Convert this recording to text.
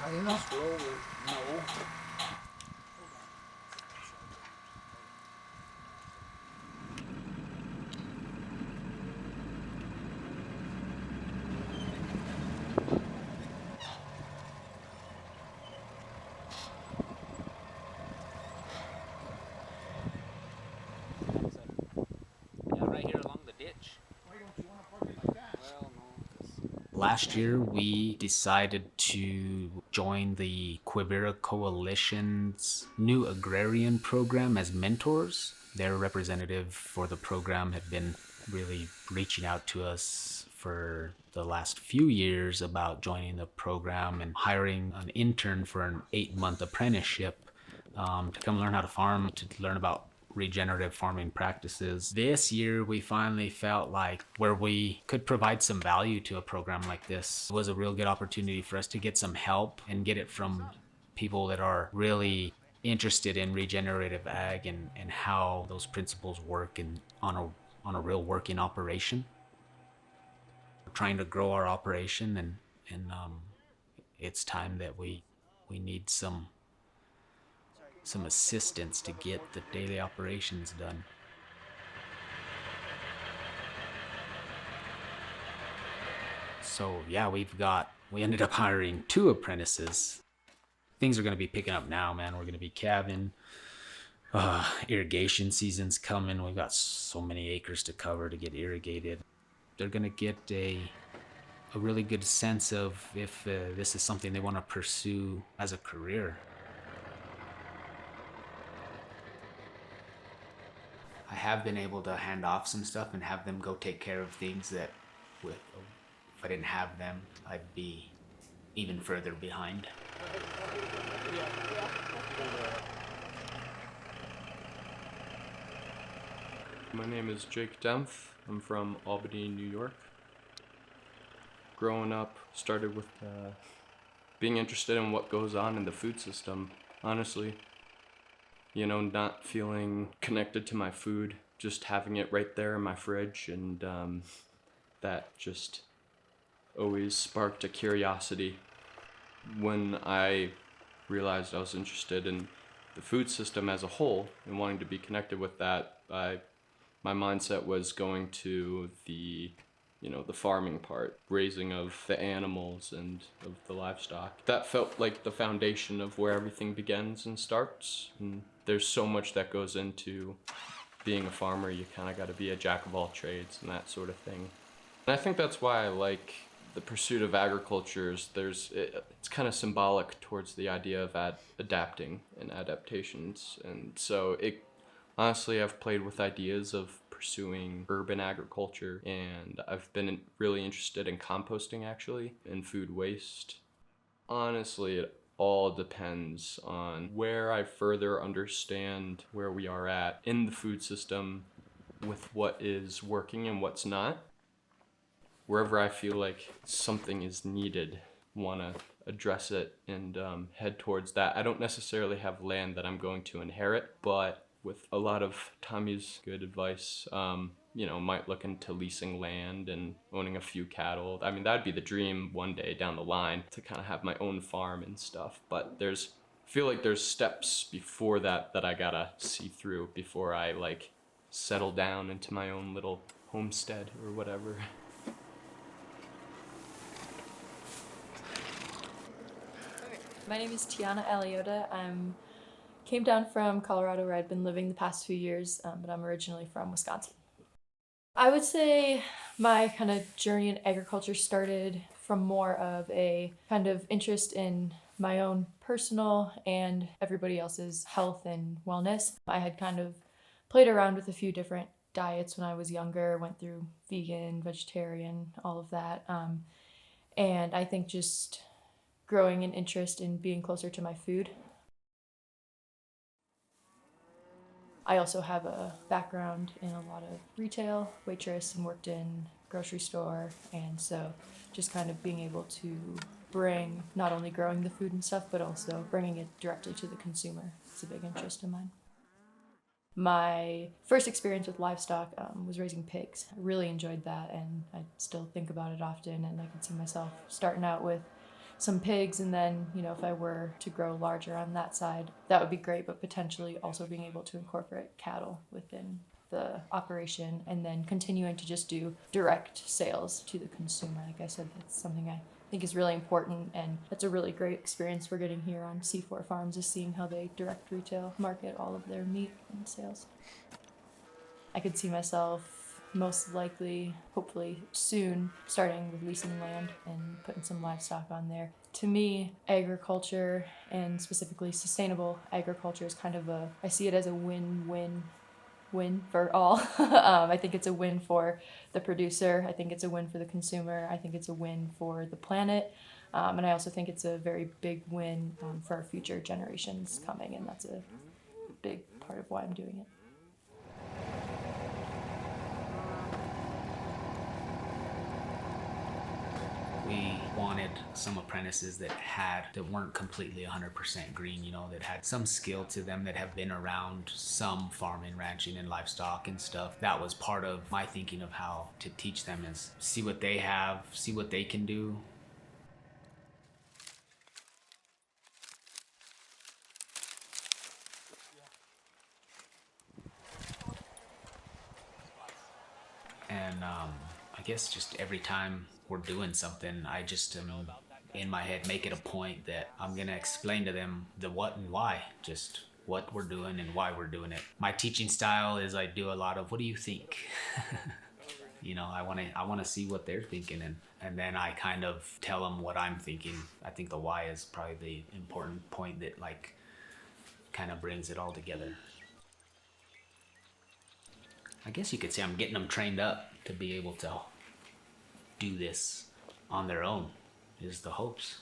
Slowly, no. Yeah, right here along the ditch. Why don't you want to park it like that? Well, no, 'cause Last year, we decided to join the Quivira Coalition's new Agrarian program as mentors. Their representative for the program had been really reaching out to us for the last few years about joining the program and hiring an intern for an 8-month apprenticeship to come learn how to farm, to learn about regenerative farming practices. This year, we finally felt like where we could provide some value to a program like this was a real good opportunity for us to get some help and get it from people that are really interested in regenerative ag and how those principles work on a real working operation. We're trying to grow our operation and it's time that we need some assistance to get the daily operations done. So yeah, we ended up hiring 2 apprentices. Things are going to be picking up now, man. We're going to be calving. Irrigation season's coming. We've got so many acres to cover to get irrigated. They're going to get a really good sense of if this is something they want to pursue as a career. I have been able to hand off some stuff and have them go take care of things that if I didn't have them, I'd be even further behind. My name is Jake Dempf. I'm from Albany, New York. Growing up, started with being interested in what goes on in the food system, honestly. You know, not feeling connected to my food, just having it right there in my fridge, and that just always sparked a curiosity. When I realized I was interested in the food system as a whole and wanting to be connected with that, my mindset was going to the farming part, raising of the animals and of the livestock. That felt like the foundation of where everything begins and starts. And there's so much that goes into being a farmer. You kind of got to be a jack of all trades and that sort of thing. And I think that's why I like the pursuit of agriculture. It's kind of symbolic towards the idea of adapting and adaptations. And so honestly, I've played with ideas of pursuing urban agriculture, and I've been really interested in composting, actually, and food waste. Honestly, it all depends on where I further understand where we are at in the food system with what is working and what's not. Wherever I feel like something is needed, want to address it and head towards that. I don't necessarily have land that I'm going to inherit, but with a lot of Tommy's good advice, might look into leasing land and owning a few cattle. I mean, that'd be the dream one day down the line, to kind of have my own farm and stuff. But I feel like there's steps before that I gotta see through before I settle down into my own little homestead or whatever. My name is Tiana Aliota. Came down from Colorado, where I'd been living the past few years, but I'm originally from Wisconsin. I would say my kind of journey in agriculture started from more of a kind of interest in my own personal and everybody else's health and wellness. I had kind of played around with a few different diets when I was younger, went through vegan, vegetarian, all of that. And I think just growing an interest in being closer to my food. I also have a background in a lot of retail, waitress, and worked in grocery store. And so just kind of being able to bring not only growing the food and stuff, but also bringing it directly to the consumer. It's a big interest of mine. My first experience with livestock was raising pigs. I really enjoyed that, and I still think about it often, and I can see myself starting out with some pigs, and then, you know, if I were to grow larger on that side, that would be great, but potentially also being able to incorporate cattle within the operation, and then continuing to just do direct sales to the consumer. Like I said, that's something I think is really important, and that's a really great experience we're getting here on C4 Farms, is seeing how they direct retail market all of their meat and sales. I could see myself most likely, hopefully soon, starting with leasing land and putting some livestock on there. To me, agriculture, and specifically sustainable agriculture, is kind of I see it as a win-win for all. I think it's a win for the producer. I think it's a win for the consumer. I think it's a win for the planet. And I also think it's a very big win for our future generations coming, and that's a big part of why I'm doing it. We wanted some apprentices that weren't completely 100% green, you know, that had some skill to them, that have been around some farming, ranching, and livestock and stuff. That was part of my thinking of how to teach them, is see what they have, see what they can do. And I guess just every time we're doing something, I just in my head make it a point that I'm gonna explain to them the what and why, just what we're doing and why we're doing it. My teaching style is I do a lot of, what do you think? You know, I want to see what they're thinking, and then I kind of tell them what I'm thinking. I think the why is probably the important point that like kind of brings it all together. I guess you could say I'm getting them trained up to be able to do this on their own, is the hopes.